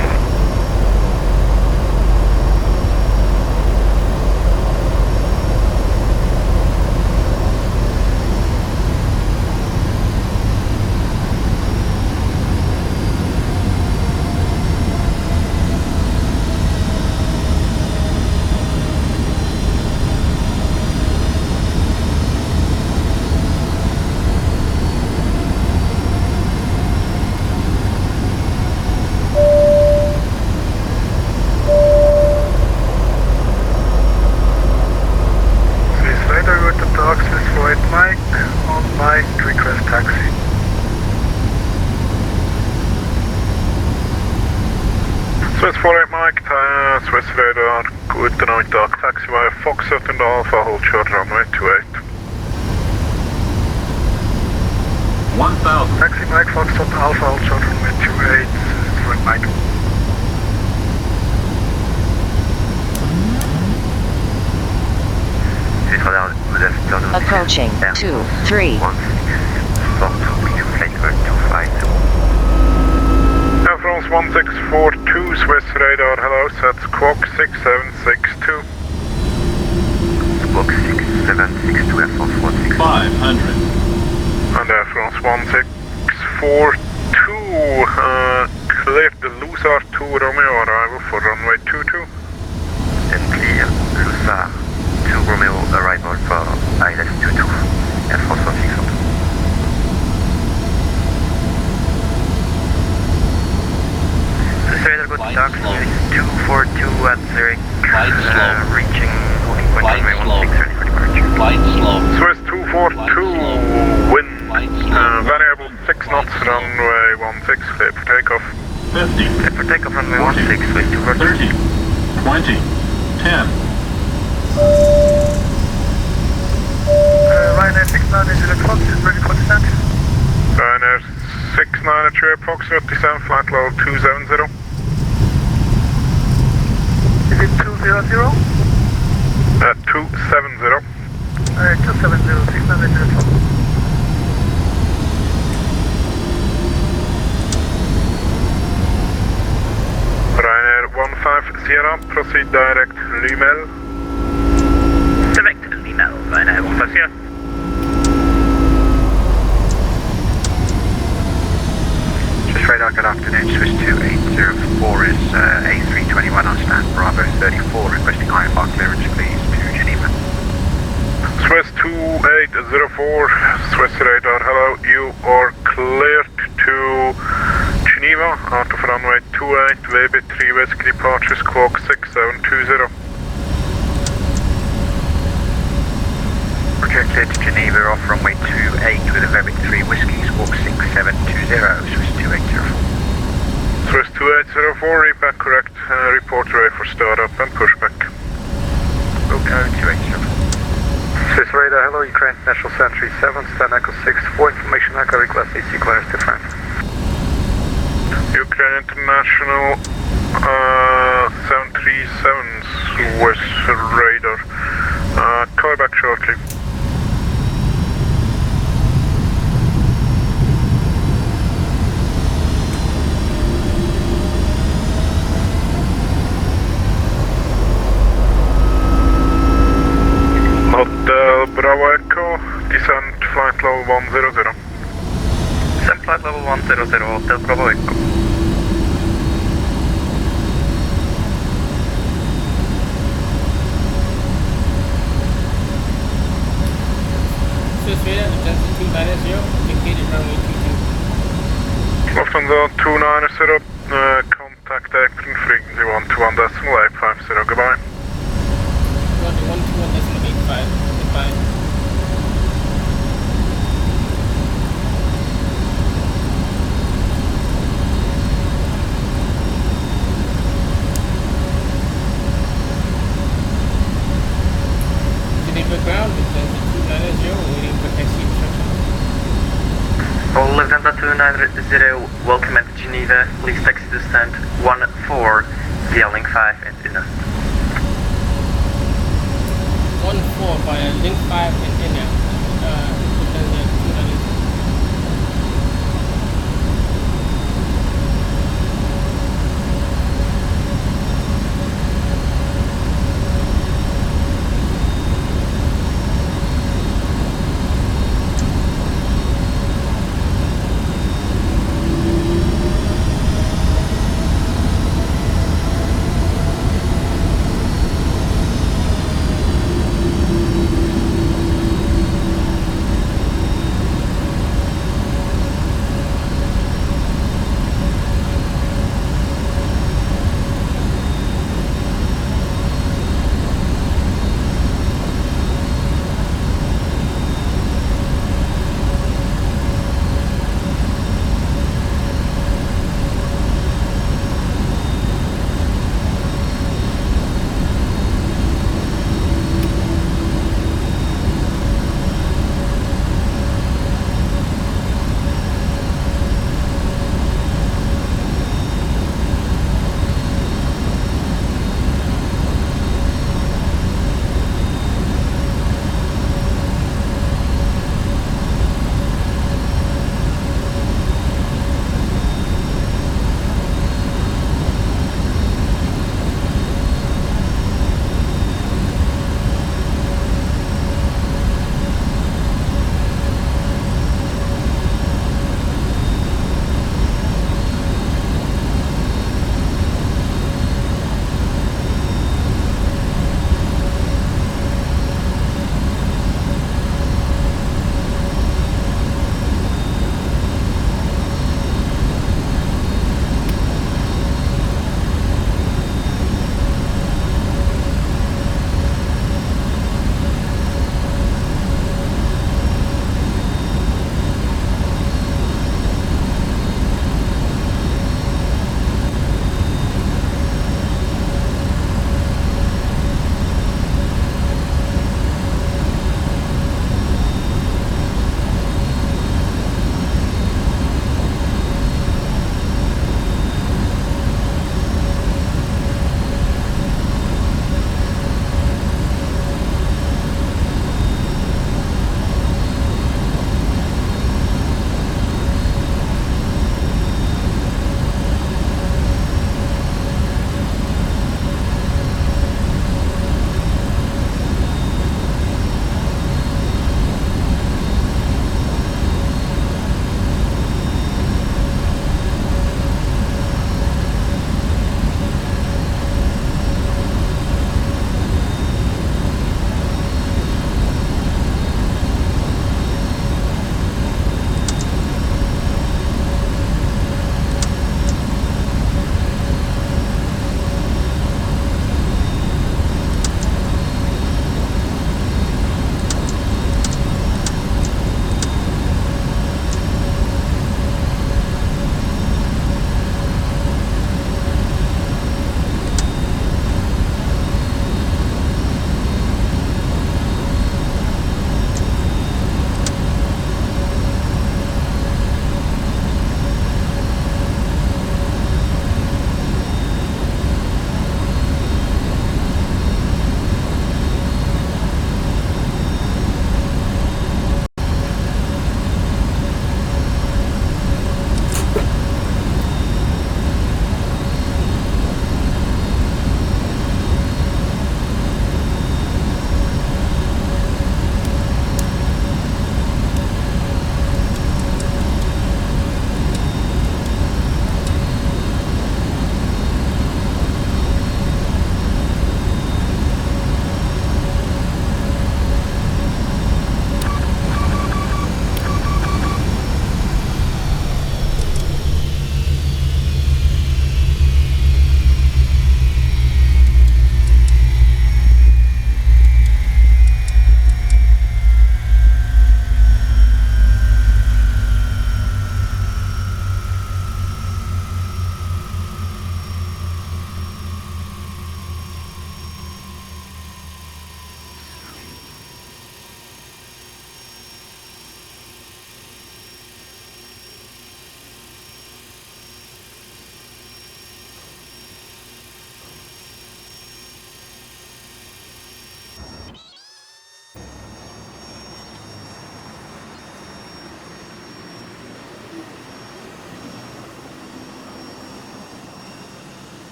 Swiss 48 Mike, Swiss radar, good night dark taxi via Foxtrot and Alpha, hold short runway 28. 1000. Taxi Mike, Foxtrot Alpha, hold short runway 28, Swiss Mike. Approaching 23. Air France 1642, Swiss radar, hello, sets squawk 6762. Squawk 6762, Air France 16. 500. And Air France 1642, cleared the Lusar 2 Romeo arrival for runway 22. And clear Lusar 2 Romeo arrival for ILS 22, Air France 16. Radar good dark, 242 at Zurich, reaching holding point runway 16, ready for departure. Flight slow. Swiss 242, wind, variable 6 knots, runway 16, clear for takeoff. 50. Clear for takeoff, runway 16, Swiss 242. 30, 20, 10. Ryanair 69 Juliet Fox is ready for descent. Ryanair 69 Juliet Fox, descent flight level 270. Is it 200? 270. 270, signal in Juliet Fox. Ryanair 15 Sierra, proceed direct Limel. Direct Limel, Ryanair 15 Sierra. Swiss radar, good afternoon. Swiss 2804 is A321 on stand Bravo 34, requesting IFR clearance please to Geneva. Swiss 2804, Swiss radar, hello, you are cleared to Geneva, out of runway 28, VB 3 Whiskey departure, squawk 6720. Roger, cleared to Geneva, off runway 28 with a VB 3 Whiskey, squawk 6720, Swiss 2804. Swiss 2804, read back correct, report ready for startup and pushback. Wilco 2804. Swiss radar, hello, Ukraine National Century 7, stand Echo 6, for information Echo request AC clearance to Frankfurt. Ukraine International 737 Swiss radar, call back shortly. Hotel Bravo Echo, descent flight level 100. Descent flight level 100, Hotel Bravo Echo. Swiss radar, Lufthansa 290, indicated runway 22. Lufthansa 290, contact apron frequency 121.850, goodbye. Roger, 121.850. 5, define. Geneva ground, Lufthansa 290, waiting for taxi instruction. All Lufthansa 290, welcome at Geneva, please taxi to stand 14 via link 5 and inner. 14 via link 5 and inner.